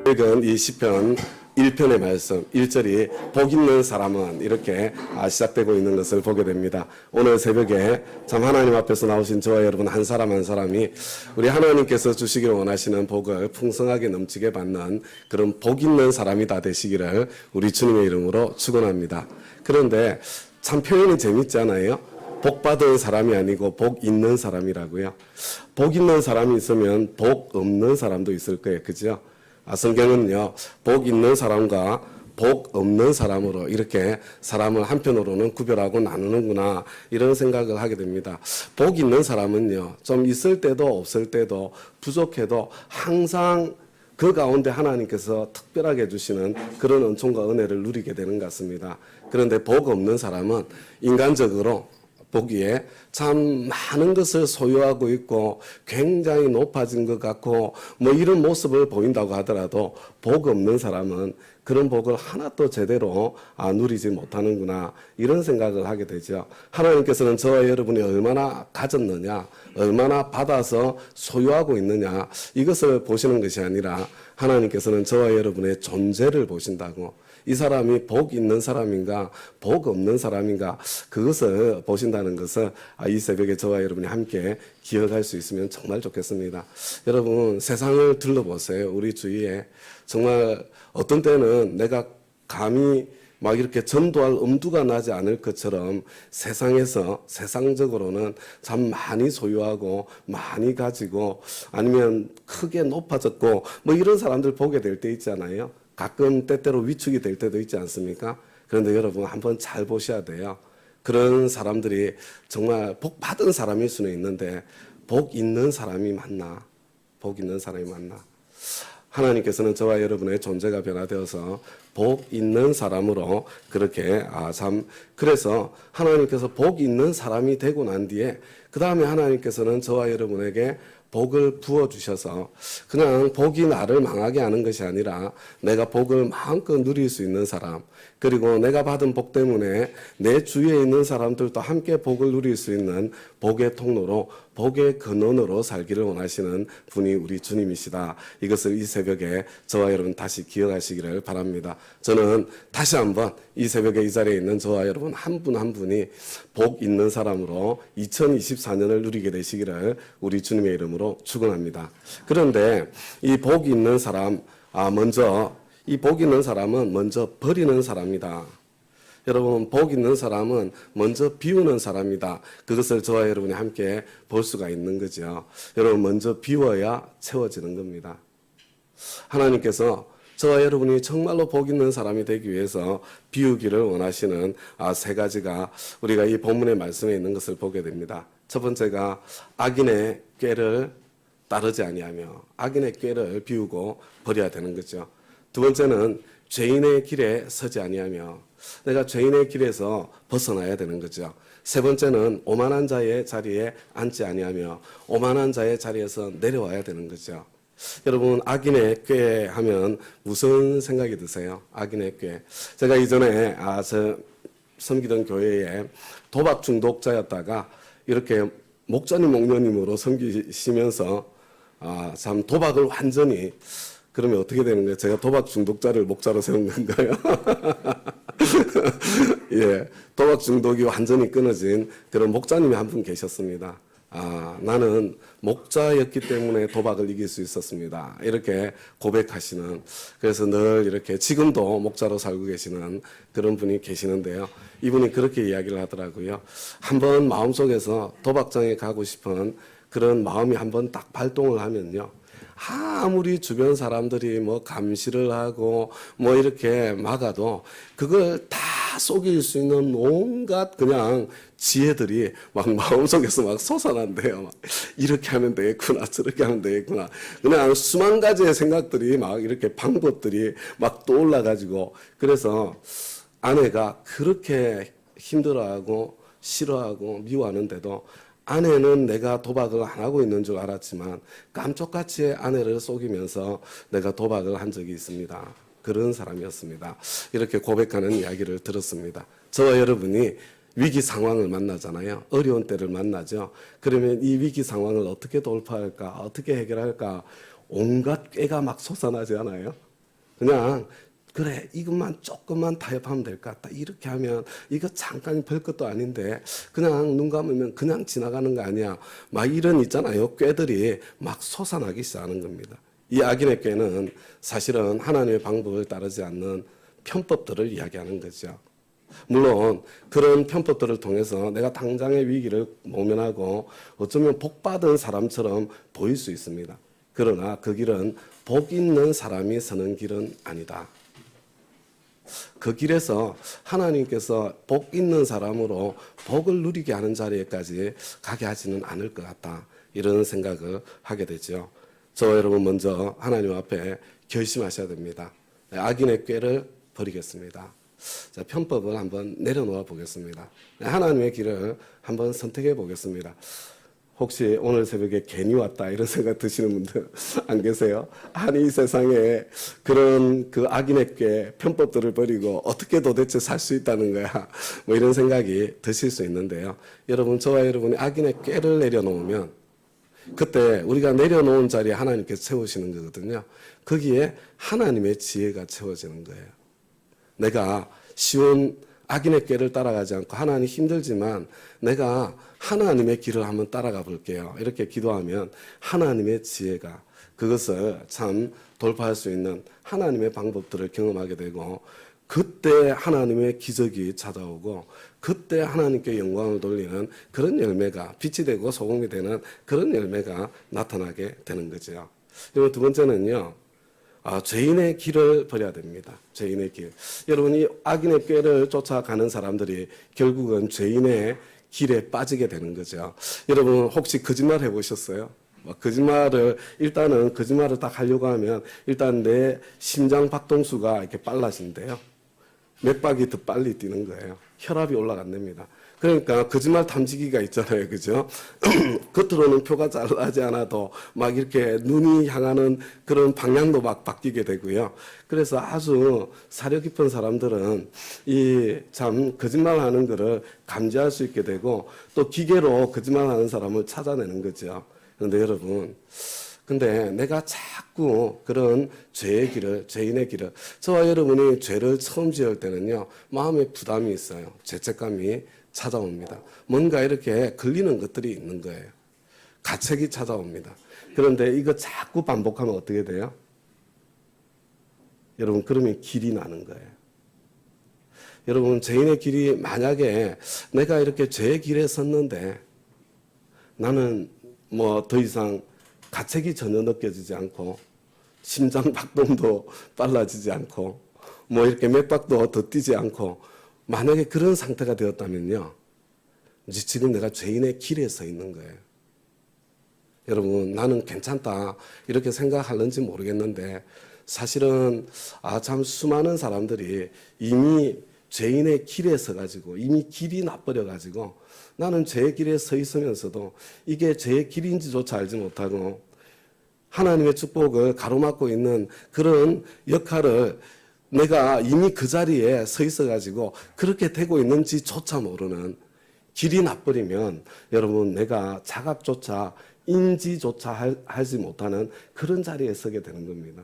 읽은 이 시편 1편의 말씀 1절이 복 있는 사람은 이렇게 시작되고 있는 것을 보게 됩니다. 오늘 새벽에 참 하나님 앞에서 나오신 저와 여러분 한 사람 한 사람이 우리 하나님께서 주시기를 원하시는 복을 풍성하게 넘치게 받는 그런 복 있는 사람이 다 되시기를 우리 주님의 이름으로 축원합니다. 그런데 참 표현이 재밌지 않아요? 복 받은 사람이 아니고 복 있는 사람이라고요. 복 있는 사람이 있으면 복 없는 사람도 있을 거예요. 그죠? 성경은요, 복 있는 사람과 복 없는 사람으로 이렇게 사람을 한편으로는 구별하고 나누는구나 이런 생각을 하게 됩니다. 복 있는 사람은요, 좀 있을 때도 없을 때도 부족해도 항상 그 가운데 하나님께서 특별하게 해주시는 그런 은총과 은혜를 누리게 되는 것 같습니다. 그런데 복 없는 사람은 인간적으로 보기에 참 많은 것을 소유하고 있고 굉장히 높아진 것 같고 뭐 이런 모습을 보인다고 하더라도 복 없는 사람은 그런 복을 하나도 제대로 누리지 못하는구나 이런 생각을 하게 되죠. 하나님께서는 저와 여러분이 얼마나 가졌느냐, 얼마나 받아서 소유하고 있느냐 이것을 보시는 것이 아니라 하나님께서는 저와 여러분의 존재를 보신다고. 이 사람이 복 있는 사람인가 복 없는 사람인가 그것을 보신다는 것을 이 새벽에 저와 여러분이 함께 기억할 수 있으면 정말 좋겠습니다. 여러분 세상을 둘러보세요. 우리 주위에 정말 어떤 때는 내가 감히 막 이렇게 전도할 엄두가 나지 않을 것처럼 세상적으로는 참 많이 소유하고 많이 가지고 아니면 크게 높아졌고 뭐 이런 사람들 보게 될 때 있잖아요. 가끔 때때로 위축이 될 때도 있지 않습니까? 그런데 여러분 한번 잘 보셔야 돼요. 그런 사람들이 정말 복 받은 사람일 수는 있는데 복 있는 사람이 맞나? 복 있는 사람이 맞나? 하나님께서는 저와 여러분의 존재가 변화되어서 복 있는 사람으로 그렇게 그래서 하나님께서 복 있는 사람이 되고 난 뒤에 그 다음에 하나님께서는 저와 여러분에게 복을 부어주셔서 그냥 복이 나를 망하게 하는 것이 아니라 내가 복을 마음껏 누릴 수 있는 사람 그리고 내가 받은 복 때문에 내 주위에 있는 사람들도 함께 복을 누릴 수 있는 복의 통로로 복의 근원으로 살기를 원하시는 분이 우리 주님이시다. 이것을 이 새벽에 저와 여러분 다시 기억하시기를 바랍니다. 저는 다시 한번 이 새벽에 이 자리에 있는 저와 여러분 한 분 한 분이 복 있는 사람으로 2024년을 누리게 되시기를 우리 주님의 이름으로 축원합니다. 그런데 이 복 있는 사람 이 복 있는 사람은 먼저 버리는 사람이다. 여러분 복 있는 사람은 먼저 비우는 사람이다. 그것을 저와 여러분이 함께 볼 수가 있는 거죠. 여러분 먼저 비워야 채워지는 겁니다. 하나님께서 저와 여러분이 정말로 복 있는 사람이 되기 위해서 비우기를 원하시는 세 가지가 우리가 이 본문의 말씀에 있는 것을 보게 됩니다. 첫 번째가 악인의 꾀를 따르지 아니하며 악인의 꾀를 비우고 버려야 되는 거죠. 두 번째는 죄인의 길에 서지 아니하며 내가 죄인의 길에서 벗어나야 되는 거죠. 세 번째는 오만한 자의 자리에 앉지 아니하며 오만한 자의 자리에서 내려와야 되는 거죠. 여러분 악인의 꾀 하면 무슨 생각이 드세요? 악인의 꾀. 제가 이전에 섬기던 교회에 도박 중독자였다가 이렇게 목자님 목녀님으로 섬기시면서 참 도박을 완전히 그러면 어떻게 되는 거예요? 제가 도박 중독자를 목자로 세운 건가요? 예, 도박 중독이 완전히 끊어진 그런 목자님이 한 분 계셨습니다. 나는 목자였기 때문에 도박을 이길 수 있었습니다. 이렇게 고백하시는, 그래서 늘 이렇게 지금도 목자로 살고 계시는 그런 분이 계시는데요. 이분이 그렇게 이야기를 하더라고요. 한번 마음속에서 도박장에 가고 싶은 그런 마음이 한번 딱 발동을 하면요. 아무리 주변 사람들이 뭐 감시를 하고 뭐 이렇게 막아도 그걸 다 속일 수 있는 온갖 그냥 지혜들이 막 마음속에서 막 솟아난대요. 막 이렇게 하면 되겠구나, 저렇게 하면 되겠구나. 그냥 수만 가지의 생각들이 막 이렇게 방법들이 막 떠올라가지고 그래서 아내가 그렇게 힘들어하고 싫어하고 미워하는데도 아내는 내가 도박을 안 하고 있는 줄 알았지만 깜짝같이 아내를 속이면서 내가 도박을 한 적이 있습니다. 그런 사람이었습니다. 이렇게 고백하는 이야기를 들었습니다. 저와 여러분이 위기 상황을 만나잖아요. 어려운 때를 만나죠. 그러면 이 위기 상황을 어떻게 돌파할까? 어떻게 해결할까? 온갖 꾀가 막 솟아나지 않아요? 그냥 그래 이것만 조금만 타협하면 될 것 같다. 이렇게 하면 이거 잠깐 별 것도 아닌데 그냥 눈 감으면 그냥 지나가는 거 아니야. 막 이런 있잖아요. 꾀들이 막 솟아나기 시작하는 겁니다. 이 악인의 꾀는 사실은 하나님의 방법을 따르지 않는 편법들을 이야기하는 거죠. 물론 그런 편법들을 통해서 내가 당장의 위기를 모면하고 어쩌면 복받은 사람처럼 보일 수 있습니다. 그러나 그 길은 복 있는 사람이 서는 길은 아니다. 그 길에서 하나님께서 복 있는 사람으로 복을 누리게 하는 자리에까지 가게 하지는 않을 것 같다. 이런 생각을 하게 되죠. 저와 여러분 먼저 하나님 앞에 결심하셔야 됩니다. 악인의 꾀를 버리겠습니다. 자, 편법을 한번 내려놓아 보겠습니다. 하나님의 길을 한번 선택해 보겠습니다. 혹시 오늘 새벽에 괜히 왔다 이런 생각 드시는 분들 안 계세요? 아니 이 세상에 그런 그 악인의 꾀 편법들을 버리고 어떻게 도대체 살 수 있다는 거야 뭐 이런 생각이 드실 수 있는데요. 여러분 저와 여러분이 악인의 꾀를 내려놓으면 그때 우리가 내려놓은 자리에 하나님께서 채우시는 거거든요. 거기에 하나님의 지혜가 채워지는 거예요. 내가 쉬운 악인의 꾀를 따라가지 않고 하나님 힘들지만 내가 하나님의 길을 한번 따라가 볼게요. 이렇게 기도하면 하나님의 지혜가 그것을 참 돌파할 수 있는 하나님의 방법들을 경험하게 되고 그때 하나님의 기적이 찾아오고 그때 하나님께 영광을 돌리는 그런 열매가 빛이 되고 소금이 되는 그런 열매가 나타나게 되는 거죠. 그리고 두 번째는요. 죄인의 길을 버려야 됩니다. 죄인의 길. 여러분이 악인의 꾀를 쫓아가는 사람들이 결국은 죄인의 길에 빠지게 되는 거죠. 여러분 혹시 거짓말 해보셨어요? 거짓말을 일단은 거짓말을 딱 하려고 하면 일단 내 심장 박동수가 이렇게 빨라진대요. 맥박이 더 빨리 뛰는 거예요. 혈압이 올라간답니다. 그러니까 거짓말 탐지기가 있잖아요. 그죠? 겉으로는 표가 잘 나지 않아도 막 이렇게 눈이 향하는 그런 방향도 막 바뀌게 되고요. 그래서 아주 사려 깊은 사람들은 이 참 거짓말 하는 거를 감지할 수 있게 되고 또 기계로 거짓말 하는 사람을 찾아내는 거죠. 그런데 여러분, 근데 내가 자꾸 그런 죄의 길을, 죄인의 길을, 저와 여러분이 죄를 처음 지을 때는요, 마음에 부담이 있어요. 죄책감이 찾아옵니다. 뭔가 이렇게 걸리는 것들이 있는 거예요. 가책이 찾아옵니다. 그런데 이거 자꾸 반복하면 어떻게 돼요? 여러분, 그러면 길이 나는 거예요. 여러분, 죄인의 길이 만약에 내가 이렇게 죄의 길에 섰는데 나는 뭐 더 이상 가책이 전혀 느껴지지 않고 심장 박동도 빨라지지 않고 뭐 이렇게 맥박도 더 뛰지 않고 만약에 그런 상태가 되었다면요. 이제 지금 내가 죄인의 길에 서 있는 거예요. 여러분 나는 괜찮다 이렇게 생각할는지 모르겠는데 사실은 참 수많은 사람들이 이미 죄인의 길에 서가지고 이미 길이 나버려가지고 나는 죄의 길에 서 있으면서도 이게 죄의 길인지조차 알지 못하고 하나님의 축복을 가로막고 있는 그런 역할을 내가 이미 그 자리에 서 있어가지고 그렇게 되고 있는지조차 모르는 길이 나버리면 여러분 내가 자각조차 인지조차 하지 못하는 그런 자리에 서게 되는 겁니다.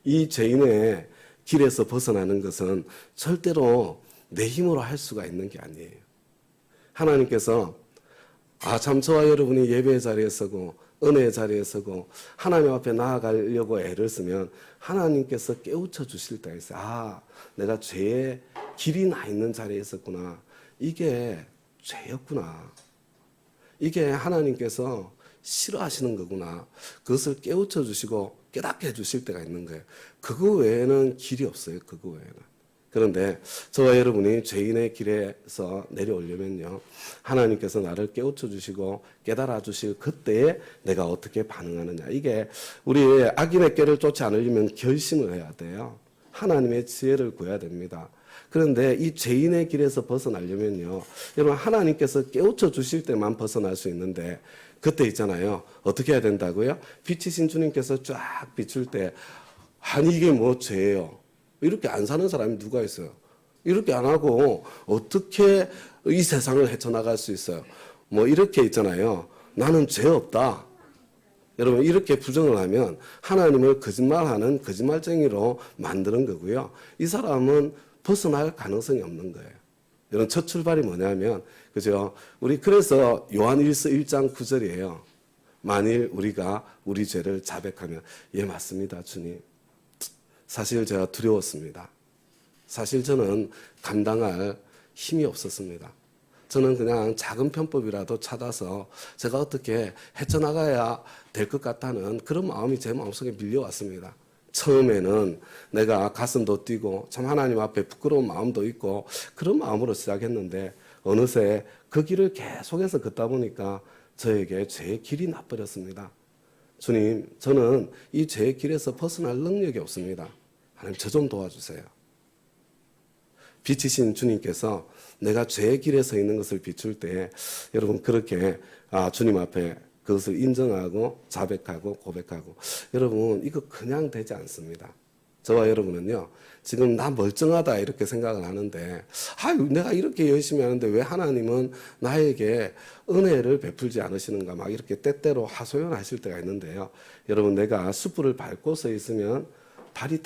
이 죄인의 길에서 벗어나는 것은 절대로 내 힘으로 할 수가 있는 게 아니에요. 하나님께서 참 저와 여러분이 예배의 자리에 서고 은혜의 자리에 서고 하나님 앞에 나아가려고 애를 쓰면 하나님께서 깨우쳐 주실 때가 있어요. 내가 죄의 길이 나 있는 자리에 있었구나. 이게 죄였구나. 이게 하나님께서 싫어하시는 거구나. 그것을 깨우쳐 주시고 깨닫게 해주실 때가 있는 거예요. 그거 외에는 길이 없어요. 그거 외에는. 그런데 저와 여러분이 죄인의 길에서 내려오려면요. 하나님께서 나를 깨우쳐 주시고 깨달아 주실 그때에 내가 어떻게 반응하느냐. 이게 우리의 악인의 꾀를 쫓지 않으려면 결심을 해야 돼요. 하나님의 지혜를 구해야 됩니다. 그런데 이 죄인의 길에서 벗어나려면요. 여러분 하나님께서 깨우쳐 주실 때만 벗어날 수 있는데 그때 있잖아요. 어떻게 해야 된다고요? 빛이신 주님께서 쫙 비출 때 아니 이게 뭐 죄예요. 이렇게 안 사는 사람이 누가 있어요? 이렇게 안 하고 어떻게 이 세상을 헤쳐나갈 수 있어요? 뭐 이렇게 있잖아요. 나는 죄 없다. 여러분 이렇게 부정을 하면 하나님을 거짓말하는 거짓말쟁이로 만드는 거고요. 이 사람은 벗어날 가능성이 없는 거예요. 여러분 첫 출발이 뭐냐면 그죠? 우리 그래서 요한일서 1장 9절이에요. 만일 우리가 우리 죄를 자백하면 예 맞습니다 주님. 사실 제가 두려웠습니다. 사실 저는 감당할 힘이 없었습니다. 저는 그냥 작은 편법이라도 찾아서 제가 어떻게 헤쳐나가야 될 것 같다는 그런 마음이 제 마음속에 밀려왔습니다. 처음에는 내가 가슴도 뛰고 참 하나님 앞에 부끄러운 마음도 있고 그런 마음으로 시작했는데 어느새 그 길을 계속해서 걷다 보니까 저에게 죄의 길이 나버렸습니다. 주님, 저는 이 죄의 길에서 벗어날 능력이 없습니다. 하나님 저 좀 도와주세요. 빛이신 주님께서 내가 죄의 길에 서 있는 것을 비출 때 여러분 그렇게 주님 앞에 그것을 인정하고 자백하고 고백하고 여러분 이거 그냥 되지 않습니다. 저와 여러분은요 지금 나 멀쩡하다 이렇게 생각을 하는데 내가 이렇게 열심히 하는데 왜 하나님은 나에게 은혜를 베풀지 않으시는가 막 이렇게 때때로 하소연하실 때가 있는데요. 여러분 내가 숯불을 밟고 서 있으면 발이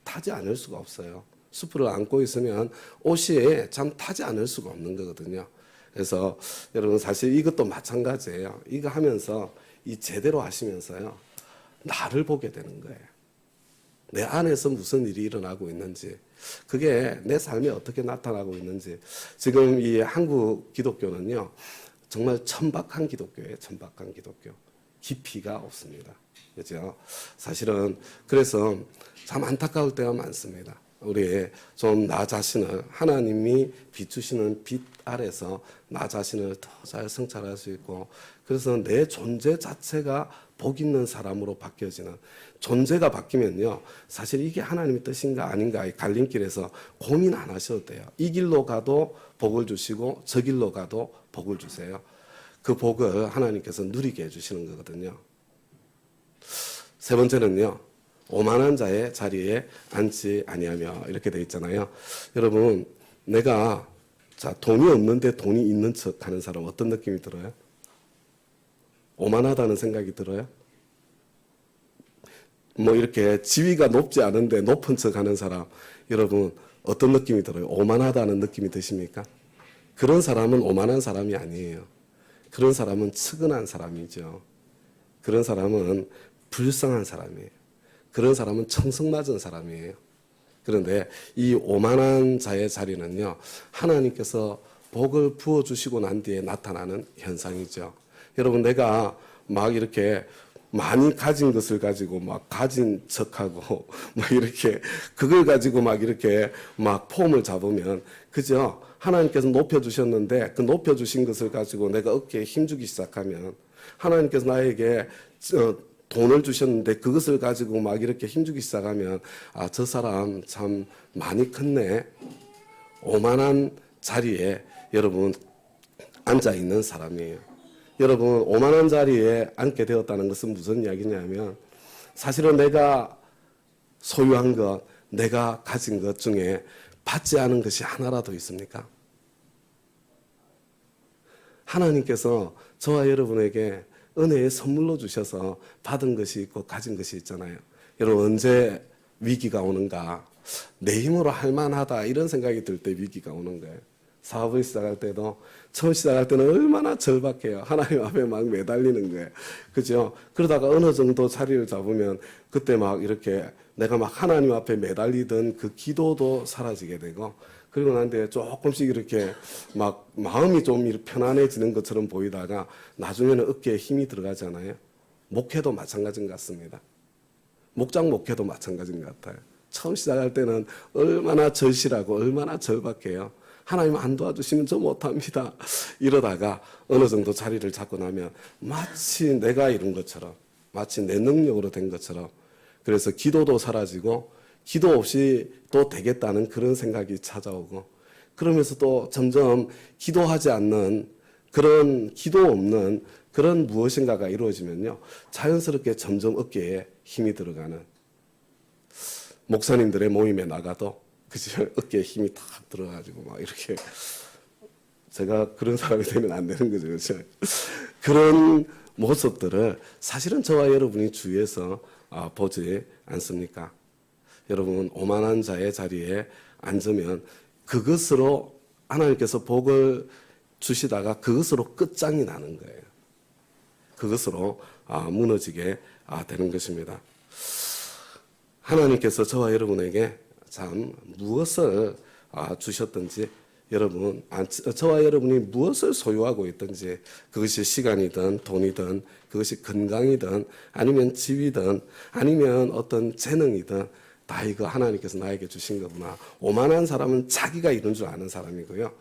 타지 않을 수가 없어요. 숯불을 안고 있으면 옷이 참 타지 않을 수가 없는 거거든요. 그래서 여러분 사실 이것도 마찬가지예요. 이거 하면서 이 제대로 하시면서요. 나를 보게 되는 거예요. 내 안에서 무슨 일이 일어나고 있는지 그게 내 삶에 어떻게 나타나고 있는지 지금 이 한국 기독교는요. 정말 천박한 기독교예요. 천박한 기독교. 깊이가 없습니다. 그렇죠? 사실은 그래서 참 안타까울 때가 많습니다. 우리 좀 나 자신을 하나님이 비추시는 빛 아래서 나 자신을 더 잘 성찰할 수 있고 그래서 내 존재 자체가 복 있는 사람으로 바뀌어지는 존재가 바뀌면요 사실 이게 하나님의 뜻인가 아닌가의 갈림길에서 고민 안 하셔도 돼요. 이 길로 가도 복을 주시고 저 길로 가도 복을 주세요. 그 복을 하나님께서 누리게 해주시는 거거든요. 세 번째는요 오만한 자의 자리에 앉지 아니하며 이렇게 돼 있잖아요. 여러분 내가 돈이 없는데 돈이 있는 척 하는 사람 어떤 느낌이 들어요? 오만하다는 생각이 들어요? 뭐 이렇게 지위가 높지 않은데 높은 척 하는 사람 여러분 어떤 느낌이 들어요? 오만하다는 느낌이 드십니까? 그런 사람은 오만한 사람이 아니에요. 그런 사람은 측은한 사람이죠. 그런 사람은 불쌍한 사람이에요. 그런 사람은 청승맞은 사람이에요. 그런데 이 오만한 자의 자리는요. 하나님께서 복을 부어주시고 난 뒤에 나타나는 현상이죠. 여러분 내가 막 이렇게 많이 가진 것을 가지고 막 가진 척하고 막 이렇게 그걸 가지고 막 이렇게 막 폼을 잡으면 그죠? 하나님께서 높여주셨는데 그 높여주신 것을 가지고 내가 어깨에 힘주기 시작하면 하나님께서 나에게 돈을 주셨는데 그것을 가지고 막 이렇게 힘주기 시작하면 저 사람 참 많이 컸네. 오만한 자리에 여러분 앉아 있는 사람이에요. 여러분 오만한 자리에 앉게 되었다는 것은 무슨 이야기냐면 사실은 내가 소유한 것, 내가 가진 것 중에 받지 않은 것이 하나라도 있습니까? 하나님께서 저와 여러분에게 은혜의 선물로 주셔서 받은 것이 있고 가진 것이 있잖아요. 여러분 언제 위기가 오는가? 내 힘으로 할 만하다 이런 생각이 들 때 위기가 오는 거예요. 사업을 시작할 때도 처음 시작할 때는 얼마나 절박해요. 하나님 앞에 막 매달리는 거예요. 그죠? 그러다가 어느 정도 자리를 잡으면 그때 막 이렇게 내가 막 하나님 앞에 매달리던 그 기도도 사라지게 되고 그리고 난 뒤에 조금씩 이렇게 막 마음이 좀 이렇게 편안해지는 것처럼 보이다가 나중에는 어깨에 힘이 들어가잖아요. 목회도 마찬가지인 것 같습니다. 목장 목회도 마찬가지인 것 같아요. 처음 시작할 때는 얼마나 절실하고 얼마나 절박해요. 하나님 안 도와주시면 저 못합니다. 이러다가 어느 정도 자리를 잡고 나면 마치 내가 이룬 것처럼 마치 내 능력으로 된 것처럼 그래서 기도도 사라지고 기도 없이 또 되겠다는 그런 생각이 찾아오고 그러면서 또 점점 기도하지 않는 그런 기도 없는 그런 무엇인가가 이루어지면요. 자연스럽게 점점 어깨에 힘이 들어가는 목사님들의 모임에 나가도 그죠? 어깨에 힘이 탁 들어가지고 막 이렇게 제가 그런 사람이 되면 안 되는 거죠. 그렇죠? 그런 모습들을 사실은 저와 여러분이 주위에서 보지 않습니까? 여러분, 오만한 자의 자리에 앉으면 그것으로 하나님께서 복을 주시다가 그것으로 끝장이 나는 거예요. 그것으로 무너지게 되는 것입니다. 하나님께서 저와 여러분에게 참 무엇을 주셨든지, 여러분, 저와 여러분이 무엇을 소유하고 있든지, 그것이 시간이든 돈이든 그것이 건강이든 아니면 지위든 아니면 어떤 재능이든 다 이거 하나님께서 나에게 주신 거구나. 오만한 사람은 자기가 이룬 줄 아는 사람이고요.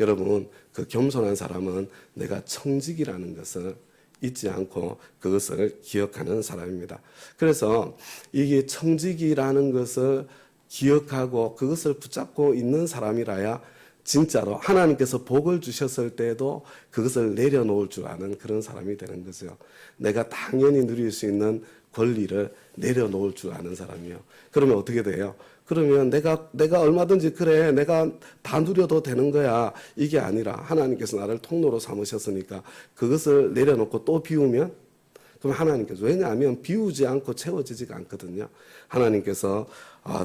여러분, 그 겸손한 사람은 내가 청직이라는 것을 잊지 않고 그것을 기억하는 사람입니다. 그래서 이게 청직이라는 것을 기억하고 그것을 붙잡고 있는 사람이라야 진짜로 하나님께서 복을 주셨을 때도 그것을 내려놓을 줄 아는 그런 사람이 되는 거죠. 내가 당연히 누릴 수 있는 권리를 내려놓을 줄 아는 사람이요. 그러면 어떻게 돼요? 그러면 내가 얼마든지 그래, 내가 다 누려도 되는 거야. 이게 아니라 하나님께서 나를 통로로 삼으셨으니까 그것을 내려놓고 또 비우면, 그럼 하나님께서, 왜냐하면 비우지 않고 채워지지가 않거든요. 하나님께서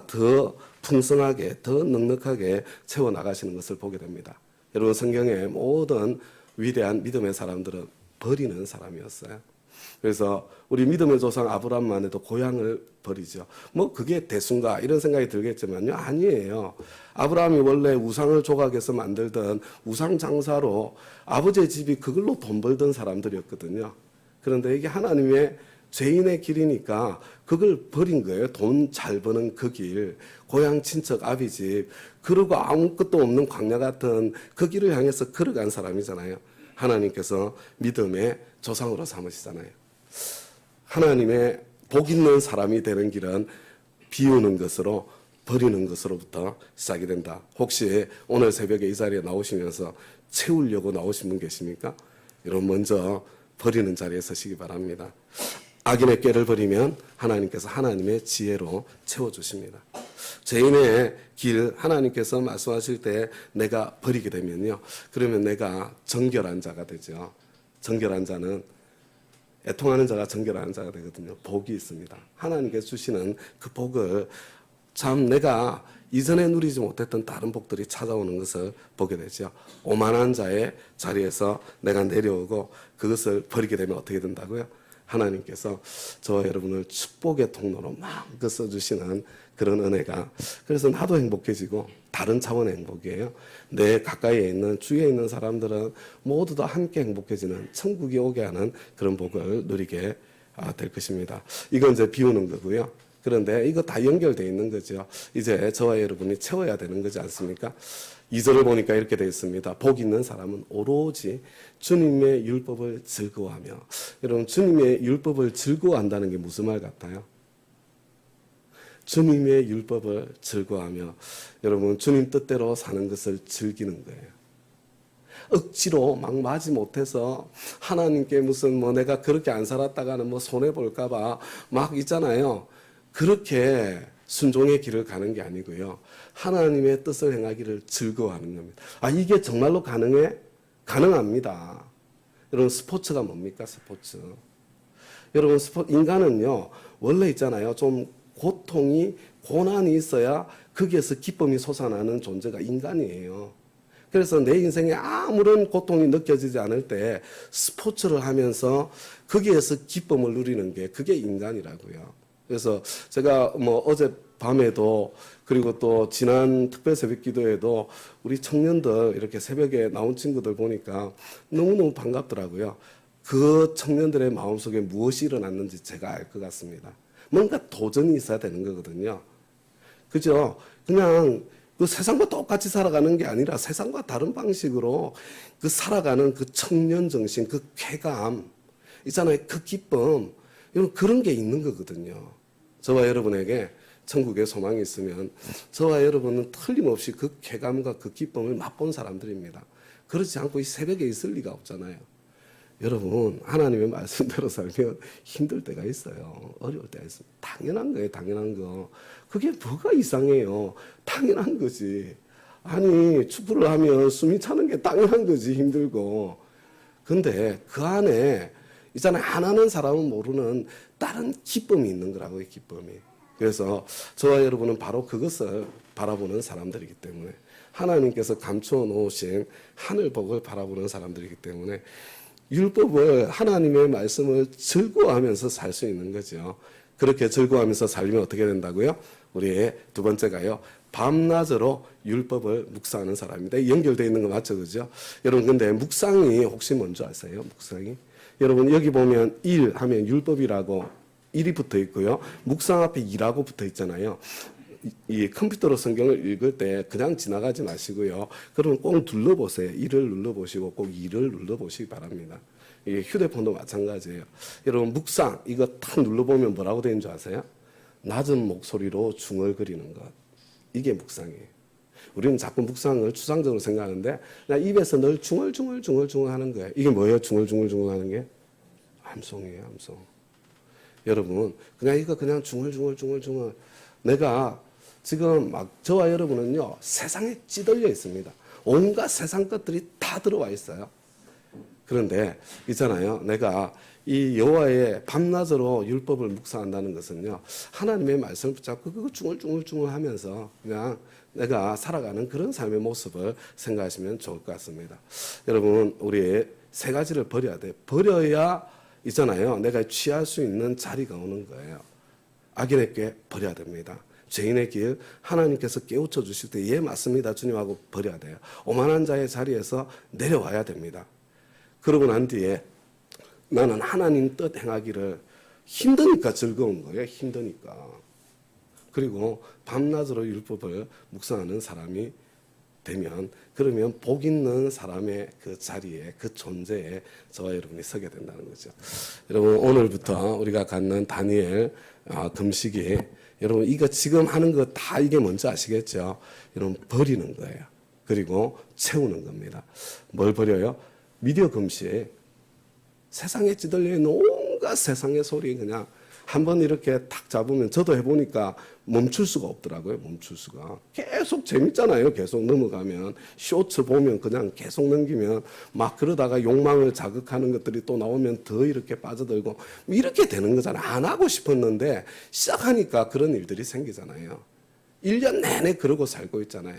더 풍성하게, 더 넉넉하게 채워나가시는 것을 보게 됩니다. 여러분, 성경의 모든 위대한 믿음의 사람들은 버리는 사람이었어요. 그래서 우리 믿음의 조상 아브라함만 해도 고향을 버리죠. 뭐 그게 대수인가 이런 생각이 들겠지만요, 아니에요. 아브라함이 원래 우상을 조각해서 만들던 우상 장사로 아버지의 집이 그걸로 돈 벌던 사람들이었거든요. 그런데 이게 하나님의 죄인의 길이니까 그걸 버린 거예요. 돈 잘 버는 그 길, 고향 친척 아비 집, 그러고 아무것도 없는 광야 같은 그 길을 향해서 걸어간 사람이잖아요. 하나님께서 믿음의 조상으로 삼으시잖아요. 하나님의 복 있는 사람이 되는 길은 비우는 것으로, 버리는 것으로부터 시작이 된다. 혹시 오늘 새벽에 이 자리에 나오시면서 채우려고 나오신 분 계십니까? 여러분, 먼저 버리는 자리에 서시기 바랍니다. 악인의 꾀를 버리면 하나님께서 하나님의 지혜로 채워주십니다. 죄인의 길 하나님께서 말씀하실 때 내가 버리게 되면요, 그러면 내가 정결한 자가 되죠. 정결한 자는, 애통하는 자가 정결하는 자가 되거든요. 복이 있습니다. 하나님께서 주시는 그 복을 참 내가 이전에 누리지 못했던 다른 복들이 찾아오는 것을 보게 되죠. 오만한 자의 자리에서 내가 내려오고 그것을 버리게 되면 어떻게 된다고요? 하나님께서 저와 여러분을 축복의 통로로 마음껏 써주시는 그런 은혜가, 그래서 나도 행복해지고 다른 차원의 행복이에요. 내 가까이에 있는, 주위에 있는 사람들은 모두 다 함께 행복해지는 천국이 오게 하는 그런 복을 누리게 될 것입니다. 이건 이제 비우는 거고요. 그런데 이거 다 연결되어 있는 거죠. 이제 저와 여러분이 채워야 되는 거지 않습니까? 2절을 보니까 이렇게 되어 있습니다. 복 있는 사람은 오로지 주님의 율법을 즐거워하며. 여러분, 주님의 율법을 즐거워한다는 게 무슨 말 같아요? 주님의 율법을 즐거워하며, 여러분, 주님 뜻대로 사는 것을 즐기는 거예요. 억지로 막 마지 못해서 하나님께 무슨 뭐 내가 그렇게 안 살았다가는 뭐 손해볼까봐 막 있잖아요. 그렇게 순종의 길을 가는 게 아니고요. 하나님의 뜻을 행하기를 즐거워하는 겁니다. 이게 정말로 가능해? 가능합니다. 여러분, 스포츠가 뭡니까? 스포츠. 여러분, 인간은요, 원래 있잖아요. 좀 고통이, 고난이 있어야 거기에서 기쁨이 솟아나는 존재가 인간이에요. 그래서 내 인생에 아무런 고통이 느껴지지 않을 때 스포츠를 하면서 거기에서 기쁨을 누리는 게, 그게 인간이라고요. 그래서 제가 뭐 어젯밤에도, 그리고 또 지난 특별 새벽 기도에도 우리 청년들 이렇게 새벽에 나온 친구들 보니까 너무너무 반갑더라고요. 그 청년들의 마음속에 무엇이 일어났는지 제가 알 것 같습니다. 뭔가 도전이 있어야 되는 거거든요. 그죠? 그냥 그 세상과 똑같이 살아가는 게 아니라 세상과 다른 방식으로 그 살아가는 그 청년 정신, 그 쾌감 있잖아요. 그 기쁨, 이런 그런 게 있는 거거든요. 저와 여러분에게 천국의 소망이 있으면 저와 여러분은 틀림없이 그 쾌감과 그 기쁨을 맛본 사람들입니다. 그렇지 않고 이 새벽에 있을 리가 없잖아요. 여러분, 하나님의 말씀대로 살면 힘들 때가 있어요. 어려울 때가 있습니다. 당연한 거예요. 당연한 거. 그게 뭐가 이상해요. 당연한 거지. 아니, 축구를 하면 숨이 차는 게 당연한 거지. 힘들고. 근데 그 안에 있잖아요. 하나는 사람은 모르는 다른 기쁨이 있는 거라고요. 기쁨이. 그래서 저와 여러분은 바로 그것을 바라보는 사람들이기 때문에 하나님께서 감추어 놓으신 하늘 복을 바라보는 사람들이기 때문에 율법을 하나님의 말씀을 즐거워하면서 살 수 있는 거죠. 그렇게 즐거워하면서 살면 어떻게 된다고요? 우리의 두 번째가요. 밤낮으로 율법을 묵상하는 사람입니다. 연결되어 있는 거 맞죠? 그죠? 여러분 근데 묵상이 혹시 뭔지 아세요? 묵상이? 여러분 여기 보면 일 하면 율법이라고 일이 붙어 있고요. 묵상 앞에 일하고 붙어 있잖아요. 이 컴퓨터로 성경을 읽을 때 그냥 지나가지 마시고요. 그러면 꼭 눌러보세요. 일을 눌러보시고 꼭 일을 눌러보시기 바랍니다. 이게 휴대폰도 마찬가지예요. 여러분 묵상 이거 딱 눌러보면 뭐라고 되는 줄 아세요? 낮은 목소리로 중얼거리는 것. 이게 묵상이에요. 우리는 자꾸 묵상을 추상적으로 생각하는데 그냥 입에서 늘 중얼중얼 하는 거예요. 이게 뭐예요? 중얼중얼 하는 게? 암송이에요. 암송. 여러분 그냥 이거 그냥 중얼중얼 내가 지금 막 저와 여러분은요 세상에 찌들려 있습니다. 온갖 세상 것들이 다 들어와 있어요. 그런데 있잖아요. 내가 이 여호와의 밤낮으로 율법을 묵상한다는 것은요. 하나님의 말씀을 붙잡고 그거 중얼중얼 하면서 그냥 내가 살아가는 그런 삶의 모습을 생각하시면 좋을 것 같습니다. 여러분 우리 세 가지를 버려야 돼. 버려야 있잖아요. 내가 취할 수 있는 자리가 오는 거예요. 악인의 꾀 버려야 됩니다. 죄인의 길 하나님께서 깨우쳐 주실 때 예 맞습니다 주님하고 버려야 돼요. 오만한 자의 자리에서 내려와야 됩니다. 그러고 난 뒤에 나는 하나님 뜻 행하기를 힘드니까 즐거운 거예요. 힘드니까. 그리고 밤낮으로 율법을 묵상하는 사람이 되면 그러면 복 있는 사람의 그 자리에 그 존재에 저와 여러분이 서게 된다는 거죠. 여러분 오늘부터 우리가 갖는 다니엘 금식이 여러분 이거 지금 하는 거 다 이게 뭔지 아시겠죠? 여러분 버리는 거예요. 그리고 채우는 겁니다. 뭘 버려요? 미디어 금식. 세상에 찌들려 있는 온갖 세상의 소리 그냥 한번 이렇게 탁 잡으면 저도 해보니까 멈출 수가 없더라고요. 멈출 수가. 계속 재밌잖아요. 계속 넘어가면. 쇼츠 보면 그냥 계속 넘기면 막 그러다가 욕망을 자극하는 것들이 또 나오면 더 이렇게 빠져들고 이렇게 되는 거잖아요. 안 하고 싶었는데 시작하니까 그런 일들이 생기잖아요. 1년 내내 그러고 살고 있잖아요.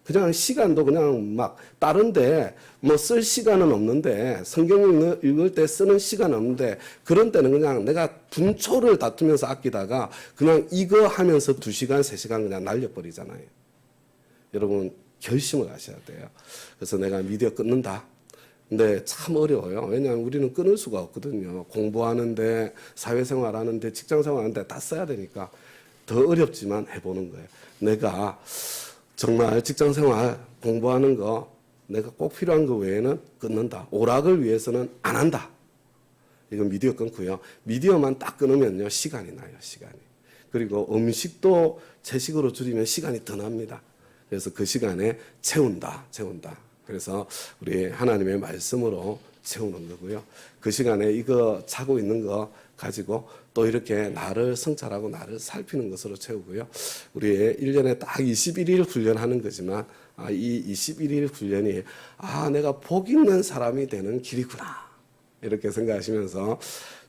그냥 시간도 그냥 막 다른데 뭐 쓸 시간은 없는데 성경 읽을 때 쓰는 시간은 없는데 그런 때는 그냥 내가 분초를 다투면서 아끼다가 그냥 이거 하면서 2시간 3시간 그냥 날려버리잖아요. 여러분 결심을 하셔야 돼요. 그래서 내가 미디어 끊는다. 근데 참 어려워요. 왜냐하면 우리는 끊을 수가 없거든요. 공부하는데 사회생활하는데 직장생활하는데 다 써야 되니까 더 어렵지만 해보는 거예요. 내가 정말 직장생활 공부하는 거 내가 꼭 필요한 거 외에는 끊는다. 오락을 위해서는 안 한다. 이건 미디어 끊고요. 미디어만 딱 끊으면요. 시간이 나요. 시간이. 그리고 음식도 채식으로 줄이면 시간이 더 납니다. 그래서 그 시간에 채운다. 그래서 우리 하나님의 말씀으로 채우는 거고요. 그 시간에 이거 차고 있는 거 가지고 또 이렇게 나를 성찰하고 나를 살피는 것으로 채우고요. 우리 1년에 딱 21일 훈련하는 거지만 이 21일 훈련이 내가 복 있는 사람이 되는 길이구나. 이렇게 생각하시면서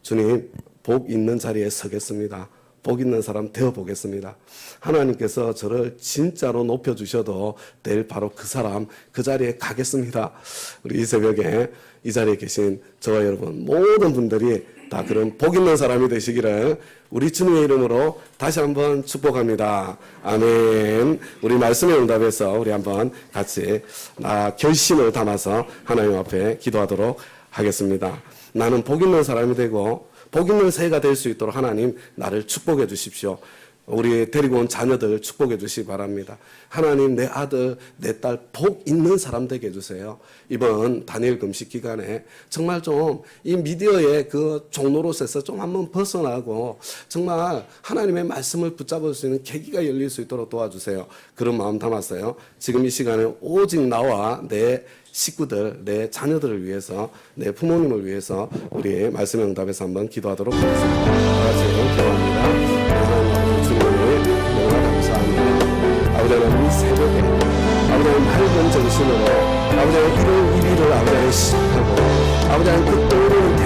주님 복 있는 자리에 서겠습니다. 복 있는 사람 되어보겠습니다. 하나님께서 저를 진짜로 높여주셔도 될 바로 그 사람 그 자리에 가겠습니다. 우리 이 새벽에 이 자리에 계신 저와 여러분 모든 분들이 다 그런 복 있는 사람이 되시기를 우리 주님의 이름으로 다시 한번 축복합니다. 아멘. 우리 말씀의 응답에서 우리 한번 같이 결심을 담아서 하나님 앞에 기도하도록 하겠습니다. 나는 복 있는 사람이 되고 복 있는 새해가 될 수 있도록 하나님 나를 축복해 주십시오. 우리 데리고 온 자녀들 축복해 주시기 바랍니다. 하나님 내 아들 내 딸 복 있는 사람 되게 해주세요. 이번 다니엘 금식 기간에 정말 좀 이 미디어의 그 종로로서에서 좀 한번 벗어나고 정말 하나님의 말씀을 붙잡을 수 있는 계기가 열릴 수 있도록 도와주세요. 그런 마음 담았어요. 지금 이 시간에 오직 나와 내 식구들, 내 자녀들을 위해서, 내 부모님을 위해서 우리 말씀의 응답에서 한번 기도하도록 하겠습니다. 같이 기도합니다. 하나님 주님을 너무나 감사합니다. 아버지 하나님 이 새벽에 아버지 하나님 밝은 정신으로 아버지 하나님 1월 1일을 아버지 하나님 시작하고 아버지 하나님 그 떠오르는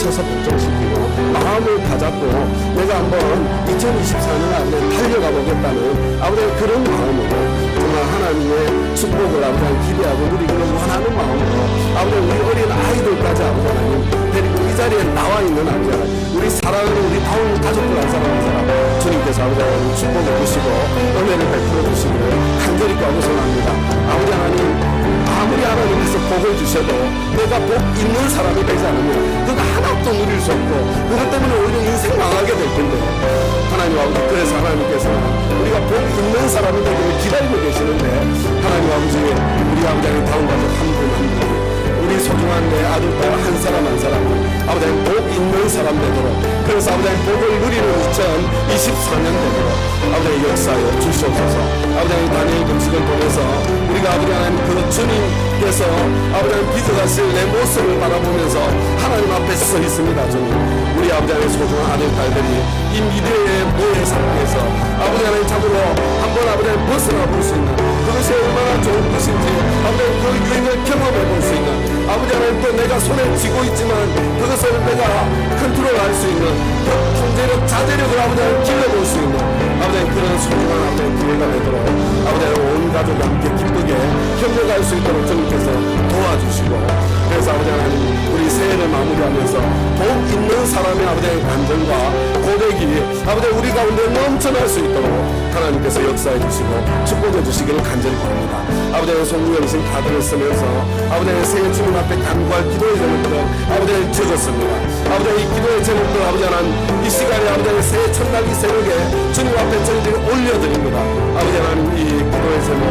쳐서 복종시키고 마음을 다잡고 내가 한번 2024년에 아버지 달려가 보겠다는 아버지 그런 마음으로 정말 하나님의 축복을 아버지 기대하고 누리기를 원하는 마음으로 아버지 우리 어린 아이들까지 아버지 하나님 데리고 이 자리에 나와 있는 아버지 하나님 우리 사랑하는 우리 다운 가족들 한 사람 한 사람 주님께서 아버지 하나님 축복을 주시고 은혜를 베풀어 주시기를 간절히 구하소서합니다. 아버지 하나님 아무리 하나님께서 복을 주셔도 내가 복 있는 사람이 되지 않으면 그거 하나도 누릴 수 없고 그것 때문에 오히려 인생 망하게 될 텐데 하나님 아버지 그래서 하나님께서 우리가 복 있는 사람이 되기를 기다리고 계시는데 하나님 아버지 우리 아버지 하나님 다운 가족 한 분 한 분 우리 소중한 내 아들 딸 한 사람 한 사람 아버지 하나님 복 있는 사람 되도록 그래서 아버지 하나님 복을 누리는 2024년 되도록 아버지 하나님 역사에 주시옵소서. 아버지 하나님 다니엘 금식을 통해서 우리가 아버지 하나님 그 주님께서 아버지 하나님 빚어가실 내 모습을 바라보면서 하나님 앞에 서 있습니다. 주님 우리 아버지 하나님 소중한 아들 딸들이 이 미래의 모의 상태에서 아버지 하나님 참으로 한번 아버지 하나님 벗어나 볼 수 있는 그것이 얼마나 좋은 것인지 아버지 하나님 그 유행을 경험해 볼 수 있는 아버지 하나님 또 내가 손에 쥐고 있지만 그것을 내가 컨트롤할 수 있는 그 통제력 자제력을 아버지 하나님 길러볼 수 있는 아버지 하나님 그런 소중한 아버지 하나님 기회가 되도록 아버지 하나님 온 가족이 함께 기쁘게 협력할 수 있도록 주님께서 도와주시고 그래서 아버지 하나님 우리 새해를 마무리하면서 복 있는 사람의 아버지 하나님 간증과 고백이 아버지 우리 가운데 넘쳐날 수 있도록 하나님께서 역사해 주시고 축복해 주시기를 간절히 바랍니다. 아버지 하나님 송구영신 카드를 쓰면서 아버지 하나님 새해 주님 앞에 간구할 기도의 제목들 아버지 하나님 적었습니다. 아버지 하나님 이 기도의 제목들 아버지 하나님 이 시간에 아버지 하나님 새해 첫날 이 새벽에 주님 앞에 저희들이 올려드립니다. 아버지 하나님 이 기도의 제목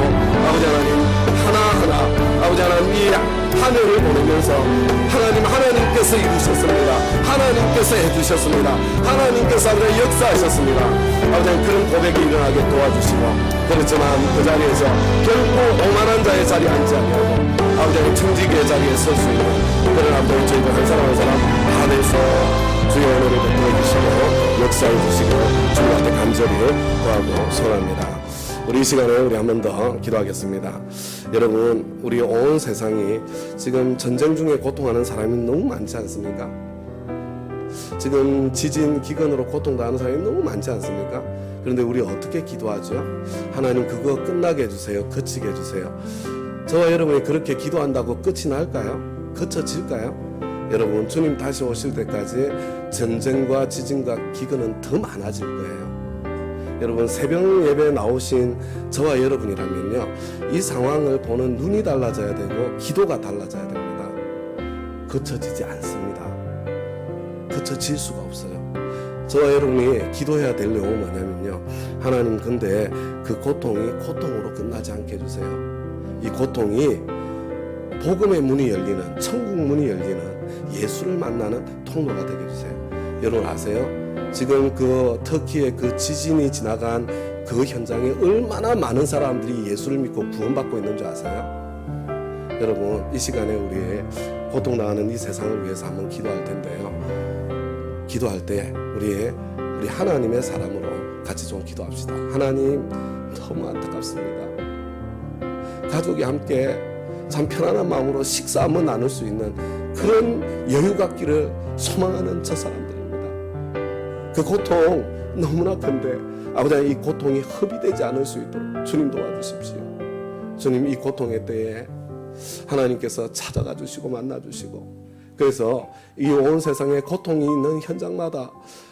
아버지 하나님 하나하나 아버지 하나님 이 한 해를 보내면서 하나님께서 이루셨습니다. 하나님께서 해주셨습니다. 하나님께서 아버지 역사하셨습니다. 아버지 그런 고백이 일어나게 도와주시고 그렇지만 그 자리에서 결코 오만한 자의 자리에 앉지 아니하고 아버지 청지기의 자리에 설 수 있는 그런 아버지 저희들 한 사람 한 사람 다 내서 주의 은혜를 베풀어 주시고 역사해 주시기를 주님한테 간절히 구하고 소원합니다. 우리 이 시간에 우리 한 번 더 기도하겠습니다. 여러분 우리 온 세상이 지금 전쟁 중에 고통하는 사람이 너무 많지 않습니까? 지금 지진 기근으로 고통당하는 사람이 너무 많지 않습니까? 그런데 우리 어떻게 기도하죠? 하나님 그거 끝나게 해주세요. 그치게 해주세요. 저와 여러분이 그렇게 기도한다고 끝이 날까요? 그쳐질까요? 여러분 주님 다시 오실 때까지 전쟁과 지진과 기근은 더 많아질 거예요. 여러분 새벽 예배에 나오신 저와 여러분이라면요 이 상황을 보는 눈이 달라져야 되고 기도가 달라져야 됩니다. 그쳐지지 않습니다. 그쳐질 수가 없어요. 저와 여러분이 기도해야 될 내용은 뭐냐면요 하나님 근데 그 고통이 고통으로 끝나지 않게 해주세요. 이 고통이 복음의 문이 열리는 천국 문이 열리는 예수를 만나는 통로가 되게 해주세요. 여러분 아세요? 지금 그 터키의 그 지진이 지나간 그 현장에 얼마나 많은 사람들이 예수를 믿고 구원받고 있는 줄 아세요? 여러분 이 시간에 우리 고통당하는 이 세상을 위해서 한번 기도할 텐데요. 기도할 때 우리 하나님의 사람으로 같이 좀 기도합시다. 하나님 너무 안타깝습니다. 가족이 함께 참 편안한 마음으로 식사 한번 나눌 수 있는 그런 여유 갖기를 소망하는 저 사람들입니다. 그 고통 너무나 큰데 아버지 이 고통이 허비되지 않을 수 있도록 주님 도와주십시오. 주님 이 고통의 때에 하나님께서 찾아가 주시고 만나 주시고 그래서 이 온 세상에 고통이 있는 현장마다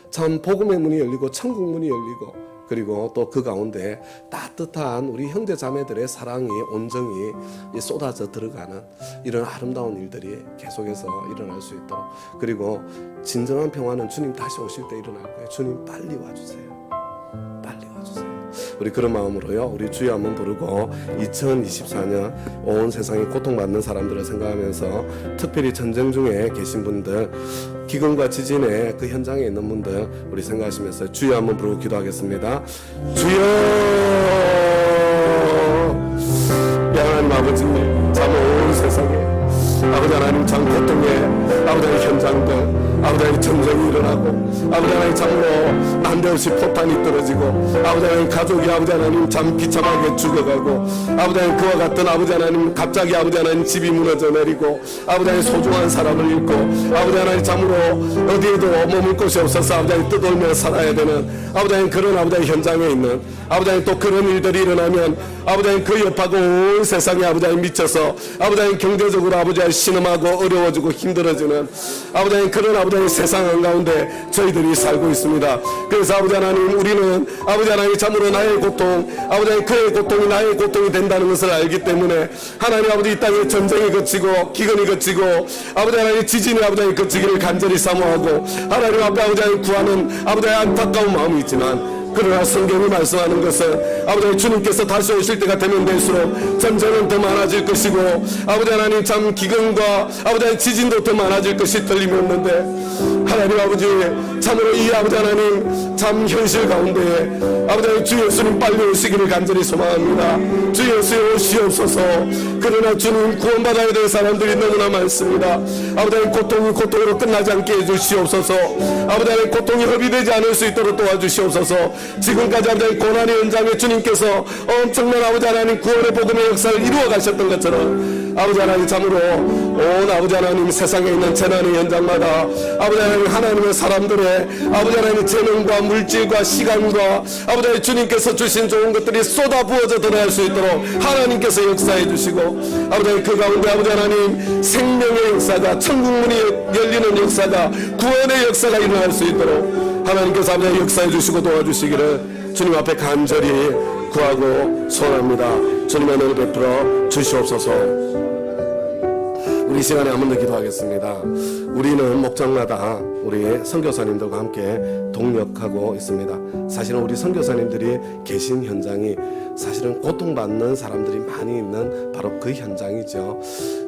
참 복음의 문이 열리고 천국 문이 열리고 그리고 또 그 가운데 따뜻한 우리 형제 자매들의 사랑이 온정이 쏟아져 들어가는 이런 아름다운 일들이 계속해서 일어날 수 있도록 그리고 진정한 평화는 주님 다시 오실 때 일어날 거예요. 주님 빨리 와주세요. 빨리 와주세요. 우리 그런 마음으로요 우리 주여 한번 부르고 2024년 온 세상에 고통받는 사람들을 생각하면서 특별히 전쟁 중에 계신 분들 기근과 지진의 그 현장에 있는 분들 우리 생각하시면서 주여 한번 부르고 기도하겠습니다. 주여 하나님 아버지 참 온 세상에 아버지 하나님 참 고통의 아버지 현장들 아버지 하나님 전쟁이 일어나고 아버지 하나님 참으로 난데없이 포탄이 떨어지고 아버지 하나님 가족이 아버지 하나님 참 비참하게 죽어가고 아버지 하나님 그와 같은 아버지 하나님 갑자기 아버지 하나님 집이 무너져 내리고 아버지 하나님 소중한 사람을 잃고 아버지 하나님 참으로 어디에도 머물 곳이 없어서 아버지 하나님 떠돌며 살아야 되는 아버지 하나님 그런 아버지 하나님 현장에 있는 아버지 하나님 또 그런 일들이 일어나면 아버지 하나님 그 옆하고 온 세상에 아버지 하나님 미쳐서 아버지 하나님 경제적으로 아버지 하나님 신음하고 어려워지고 힘들어지는 아버지 하나님 그런 아버지 하나님 세상 한가운데 저희들이 살고 있습니다. 그래서 아버지 하나님 우리는 아버지 하나님 참으로 나의 고통 아버지 하나님 그의 고통이 나의 고통이 된다는 것을 알기 때문에 하나님 아버지 이 땅에 전쟁이 거치고 기근이 거치고 아버지 하나님 지진이 아버지 하나님 거치기를 간절히 사모하고 하나님 앞에 아버지 하나님 구하는 아버지 하나님 안타까운 마음이 있지만 그러나 성경이 말씀하는 것은 아버지 주님께서 다시 오실 때가 되면 될수록 전쟁은 더 많아질 것이고 아버지 하나님 참 기근과 아버지 하나님 지진도 더 많아질 것이 틀림없는데 하나님 아버지 참으로 이 아버지 하나님 참 현실 가운데에 아버지 하나님 주 예수님 빨리 오시기를 간절히 소망합니다. 주 예수 오시옵소서. 그러나 주님 구원받아야 될 사람들이 너무나 많습니다. 아버지 하나님 고통이 고통으로 끝나지 않게 해주시옵소서. 아버지 하나님 고통이 허비되지 않을 수 있도록 도와주시옵소서. 지금까지 아버지 하나님 고난의 현장에 주님께서 엄청난 아버지 하나님 구원의 복음의 역사를 이루어 가셨던 것처럼 아버지 하나님 참으로 온 아버지 하나님 세상에 있는 재난의 현장마다 아버지 하나님 하나님의 사람들의 아버지 하나님의 재능과 물질과 시간과 아버지 하나님 주님께서 주신 좋은 것들이 쏟아 부어져 드러날 수 있도록 하나님께서 역사해 주시고 아버지 하나님 그 가운데 아버지 하나님 생명의 역사가 천국문이 열리는 역사가 구원의 역사가 일어날 수 있도록 하나님께서 아버지 하나님 역사해 주시고 도와주시기를 주님 앞에 간절히 구하고 소원합니다. 주님의 은혜를 베풀어 주시옵소서. 우리 시간에 한 번 더 기도하겠습니다. 우리는 목장마다 우리 선교사님들과 함께 동력하고 있습니다. 사실은 우리 선교사님들이 계신 현장이 사실은 고통받는 사람들이 많이 있는 바로 그 현장이죠.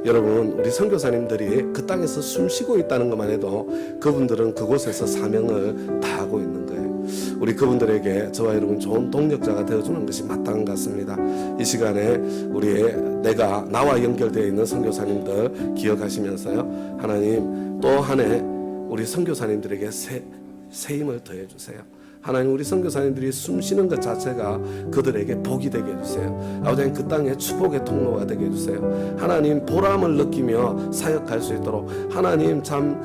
여러분 우리 선교사님들이 그 땅에서 숨쉬고 있다는 것만 해도 그분들은 그곳에서 사명을 다하고 있는 거예요. 우리 그분들에게 저와 여러분 좋은 동력자가 되어주는 것이 마땅한 것 같습니다. 이 시간에 우리 내가 나와 연결되어 있는 선교사님들 기억하시면서요 하나님 또 한 해 우리 선교사님들에게 새 힘을 더해 주세요. 하나님 우리 선교사님들이 숨쉬는 것 자체가 그들에게 복이 되게 해주세요. 아버지 하나님 그 땅에 축복의 통로가 되게 해주세요. 하나님 보람을 느끼며 사역할 수 있도록 하나님 참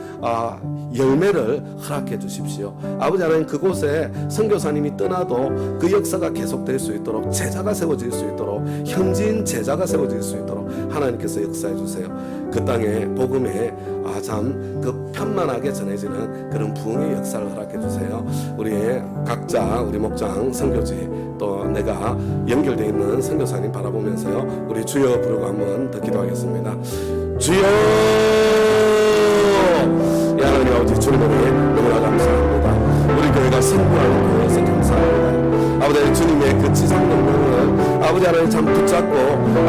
열매를 허락해 주십시오. 아버지 하나님 그곳에 선교사님이 떠나도 그 역사가 계속될 수 있도록 제자가 세워질 수 있도록 현지인 제자가 세워질 수 있도록 하나님께서 역사해 주세요. 그 땅에 복음에 참 그 편만하게 전해지는 그런 부흥의 역사를 허락해 주세요. 우리 각자 우리 목장 선교지 또 내가 연결되어 있는 선교사님 바라보면서요 우리 주여 부르고 한번 더 기도하겠습니다. 주여 하나님 아버지 주님을 너무나 감사합니다. 우리 교회가 성부하는 교회에서 감사합니다. 아버지 하나님 주님의 그 지상 명령을 아버지 하나님 참 붙잡고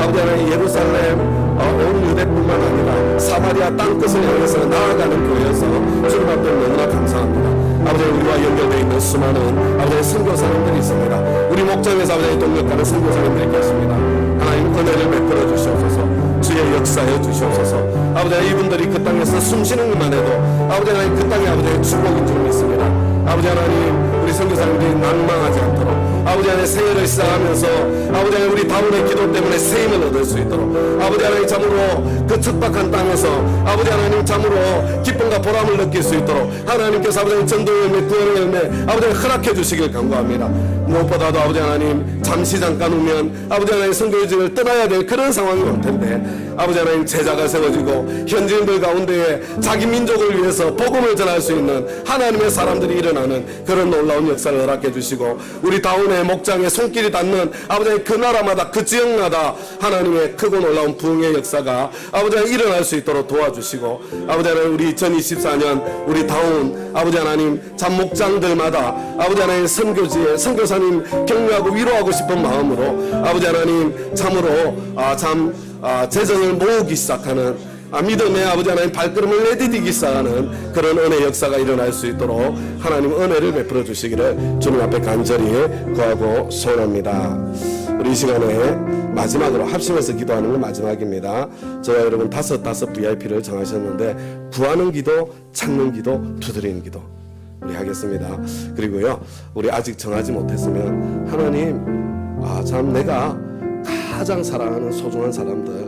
아버지 하나님 예루살렘 온 유대뿐만 아니라 사마리아 땅끝을 향해서 나아가는 교회여서 주님 앞에 너무나 감사합니다. 아버지 우리와 연결되어 있는 수많은 아버지 선교사님들이 있습니다. 우리 목장에서 아버지 동력하는 선교사님들이 계십니다. 하나님 은혜를 베풀어 주시옵소서. 주의 역사해 주시옵소서. 아버지 이분들이 그 땅에서 숨쉬는 것만 해도 아버지 하나님 그 땅에 아버지 축복인 줄 믿습니다. 아버지 하나님 우리 선교사님들이 낭망하지 않도록 아버지 하나님 새해를 시작하면서 아버지 하나님 우리 다운의 기도 때문에 새 힘을 얻을 수 있도록 아버지 하나님 참으로 그 척박한 땅에서 아버지 하나님 참으로 기쁨과 보람을 느낄 수 있도록 하나님께서 아버지 하나님 전도 열매 구원의 열매 아버지 하나님 허락해 주시길 간구합니다. 무엇보다도 아버지 하나님 잠시 잠깐 후면 아버지 하나님 선교지를 떠나야 될 그런 상황이 올 텐데 아버지 하나님 제자가 세워지고 현지인들 가운데에 자기 민족을 위해서 복음을 전할 수 있는 하나님의 사람들이 일어나는 그런 놀라운 역사를 허락해 주시고 우리 다운의 목장에 손길이 닿는 아버지 하나님 그 나라마다 그 지역마다 하나님의 크고 놀라운 부흥의 역사가 아버지 하나님 일어날 수 있도록 도와주시고 아버지 하나님 우리 2024년 우리 다운 아버지 하나님 참 목장들마다 아버지 하나님 선교지에 선교사님 격려하고 위로하고 싶은 마음으로 아버지 하나님 참으로 재정을 모으기 시작하는 믿음의 아버지 하나님 발걸음을 내디디기 시작하는 그런 은혜 역사가 일어날 수 있도록 하나님 은혜를 베풀어 주시기를 주님 앞에 간절히 구하고 소원합니다. 우리 이 시간에 마지막으로 합심해서 기도하는 건 마지막입니다. 저와 여러분 다섯 VIP를 정하셨는데 구하는 기도, 찾는 기도, 두드리는 기도 우리 하겠습니다. 그리고요, 우리 아직 정하지 못했으면 하나님, 참 내가 가장 사랑하는 소중한 사람들,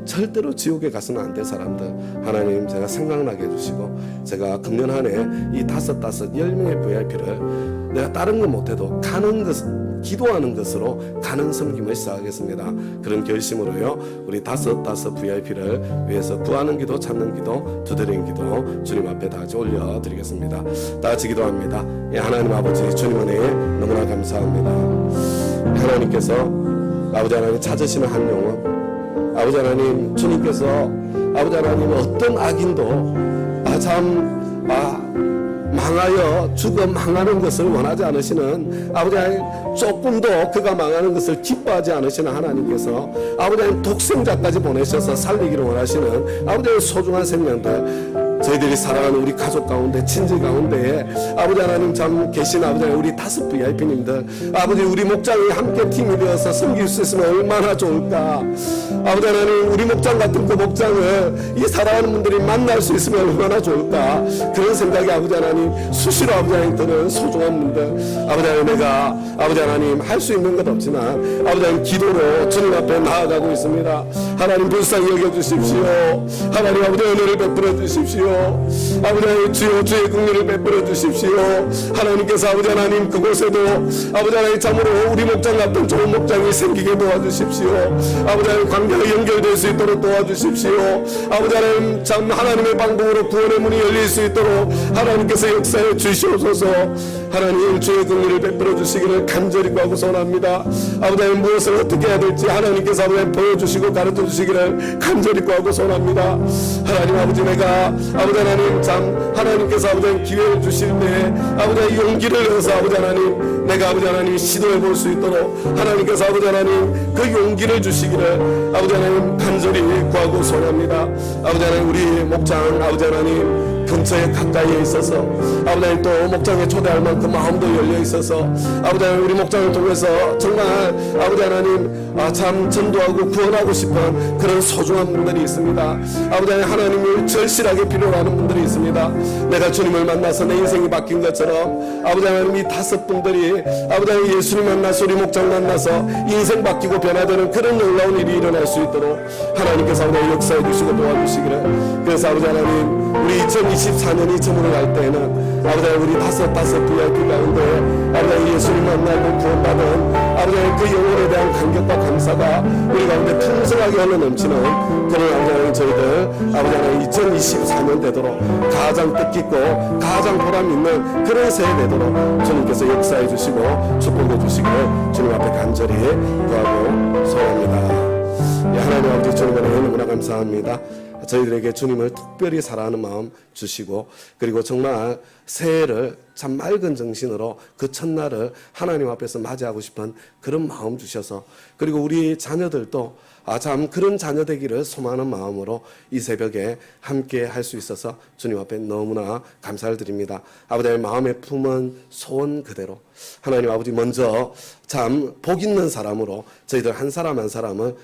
절대로 지옥에 가서는 안 될 사람들 하나님 제가 생각나게 해주시고, 제가 금년 한 해 이 10명의 VIP를 내가 다른 건 못해도 가는 것, 기도하는 것으로 가는 섬김을 시작하겠습니다. 그런 결심으로요, 우리 5 VIP를 위해서 구하는 기도, 찾는 기도, 두드리는 기도 주님 앞에 다 같이 올려드리겠습니다. 다 같이 기도합니다. 하나님 아버지, 주님 은혜에 너무나 감사합니다. 하나님께서 아버지 하나님 찾으시는 한 영혼, 아버지 하나님, 주님께서 아버지 하나님 어떤 악인도 망하여 죽어 망하는 것을 원하지 않으시는, 아버지 하나님 조금도 그가 망하는 것을 기뻐하지 않으시는 하나님께서 아버지 하나님 독생자까지 보내셔서 살리기를 원하시는 아버지 하나님 소중한 생명들, 저희들이 사랑하는 우리 가족 가운데, 친지 가운데에 아버지 하나님 참 계신 아버지 하나님, 우리 5 VIP님들, 아버지 우리 목장이 함께 팀이 되어서 섬길 수 있으면 얼마나 좋을까. 아버지 하나님, 우리 목장 같은 그 목장을 이 사랑하는 분들이 만날 수 있으면 얼마나 좋을까. 그런 생각이 아버지 하나님 수시로 아버지 하나님 드는 소중한 분들, 아버지 하나님 내가 아버지 하나님 할 수 있는 것 없지만 아버지 하나님 기도로 주님 앞에 나아가고 있습니다. 하나님 불쌍히 여겨주십시오. 하나님 아버지 은혜를 베풀어 주십시오. 아버지 하나님 주여 주의 긍휼을 베풀어 주십시오. 하나님께서 아버지 하나님 그곳에도 아버지 하나님 참으로 우리 목장 같은 좋은 목장이 생기게 도와주십시오. 아버지 하나님 관계가 연결될 수 있도록 도와주십시오. 아버지 하나님 참 하나님의 방법으로 구원의 문이 열릴 수 있도록 하나님께서 역사해 주시옵소서. 하나님 주의 긍휼을 베풀어 주시기를 간절히 구하고 소원합니다. 아버지 하나님 무엇을 어떻게 해야 될지 하나님께서 아버지 하나님 보여주시고 가르쳐 주시기를 간절히 구하고 소원합니다. 하나님 아버지, 내가 아버지 하나님 참 하나님께서 아버지 하나님 기회를 주실 때 아버지 하나님 용기를 내어서 아버지 하나님 내가 아버지 하나님 시도해 볼 수 있도록 하나님께서 아버지 하나님 그 용기를 주시기를 아버지 하나님 간절히 구하고 소원합니다. 아버지 하나님 우리 목장 아버지 하나님 근처에 가까이에 있어서 아버지 하나님 또 목장에 초대할 만큼 마음도 열려 있어서 아버지 하나님 우리 목장을 통해서 정말 아버지 하나님 참 전도하고 구원하고 싶은 그런 소중한 분들이 있습니다. 아버지 하나님을 절실하게 필요로 하는 분들이 있습니다. 내가 주님을 만나서 내 인생이 바뀐 것처럼 아버지 하나님 이 5분들이 아버지 하나님 예수님 만나서 우리 목장 만나서 인생 바뀌고 변화되는 그런 놀라운 일이 일어날 수 있도록 하나님께서 아버지 역사해 주시고 도와주시기를. 그래서 아버지 하나님 우리 2024년이 저물어 갈 때에는 아버지 하나님 우리 5 VIP 가운데 아버지 하나님 예수님 만나고 구원받은 아버지 하나님 그 영혼에 대한 감격과 감사가 우리 가운데 풍성하게 흘러넘치는 그런 아버지 하나님 저희들 아버지 하나님 2024년 되도록 가장 뜻깊고 가장 보람 있는 그런 새해 되도록 주님께서 역사해 주시고 축복해 주시기를 주님 앞에 간절히 구하고 소원합니다. 하나님 아버지 주님의 은혜 너무나 감사합니다. 저희들에게 주님을 특별히 사랑하는 마음 주시고, 그리고 정말 새해를 참 맑은 정신으로 그 첫날을 하나님 앞에서 맞이하고 싶은 그런 마음 주셔서, 그리고 우리 자녀들도 참 그런 자녀 되기를 소망하는 마음으로 이 새벽에 함께 할 수 있어서 주님 앞에 너무나 감사를 드립니다. 아버지 마음에 품은 소원 그대로 하나님 아버지 먼저 참 복 있는 사람으로 저희들 한 사람 한 사람을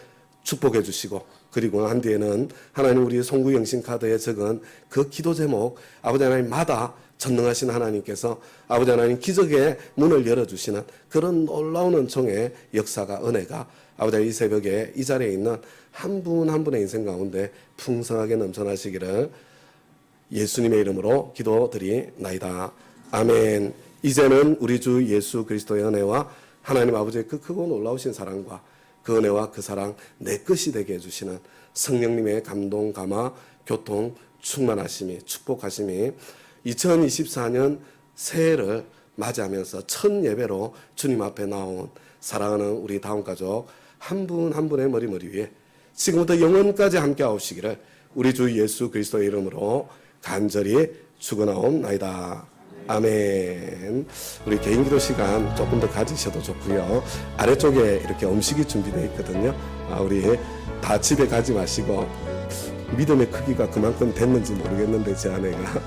축복해 주시고, 그리고 한 뒤에는 하나님 우리 송구 영신 카드에 적은 그 기도 제목 아버지 하나님마다 전능하신 하나님께서 아버지 하나님 기적의 문을 열어주시는 그런 놀라운 은총의 역사가, 은혜가 아버지 이 새벽에 이 자리에 있는 한 분 한 분의 인생 가운데 풍성하게 넘쳐나시기를 예수님의 이름으로 기도드리나이다. 아멘. 이제는 우리 주 예수 그리스도의 은혜와 하나님 아버지의 그 크고 놀라우신 사랑과 그 은혜와 그 사랑 내 것이 되게 해주시는 성령님의 감동, 감화, 교통, 충만하심이, 축복하심이 2024년 새해를 맞이하면서 첫 예배로 주님 앞에 나온 사랑하는 우리 다음 가족 한 분 한 분의 머리 위에 지금부터 영원까지 함께 하옵시기를 우리 주 예수 그리스도의 이름으로 간절히 축원하옵나이다. 아멘. 우리 개인 기도 시간 조금 더 가지셔도 좋고요. 아래쪽에 이렇게 음식이 준비되어 있거든요. 우리 다 집에 가지 마시고 믿음의 크기가 그만큼 됐는지 모르겠는데 제 아내가